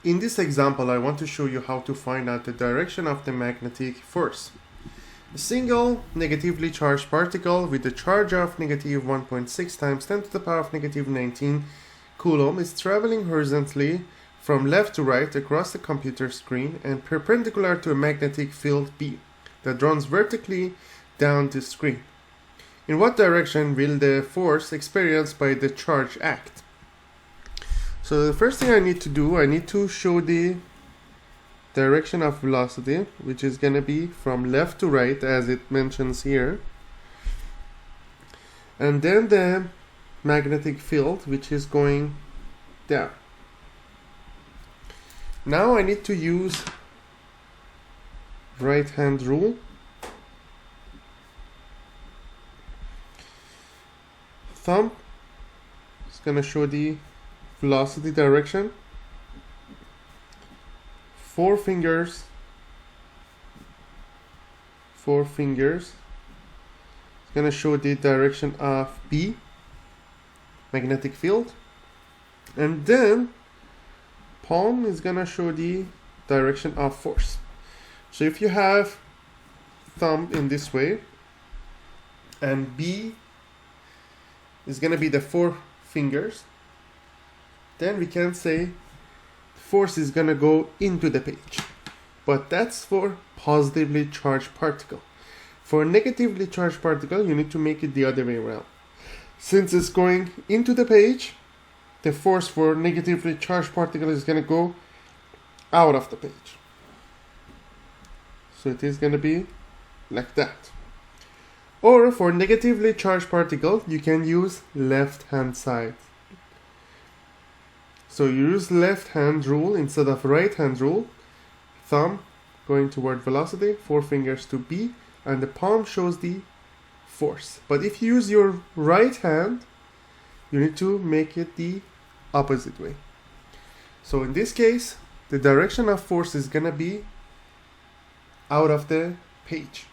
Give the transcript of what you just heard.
In this example, I want to show you how to find out the direction of the magnetic force. A single negatively charged particle with a charge of negative 1.6 times 10 to the power of negative 19 coulomb is traveling horizontally from left to right across the computer screen and perpendicular to a magnetic field B that runs vertically down the screen. In what direction will the force experienced by the charge act? So the first thing I need to do, I need to show the direction of velocity, which is going to be from left to right as it mentions here. And then the magnetic field, which is going down. Now I need to use right hand rule. Thumb is going to show the velocity direction. Four fingers is going to show the direction of B, magnetic field, and then palm is going to show the direction of force. So if you have thumb in this way and B is going to be the four fingers, then we can say force is going to go into the page. But that's for positively charged particle. For a negatively charged particle, you need to make it the other way around. Since it's going into the page, the force for negatively charged particle is going to go out of the page. So it is going to be like that. Or for negatively charged particle, you can use left hand side. So you use left hand rule instead of right hand rule. Thumb going toward velocity, four fingers to B, and the palm shows the force. But if you use your right hand, you need to make it the opposite way. So in this case, the direction of force is gonna be out of the page.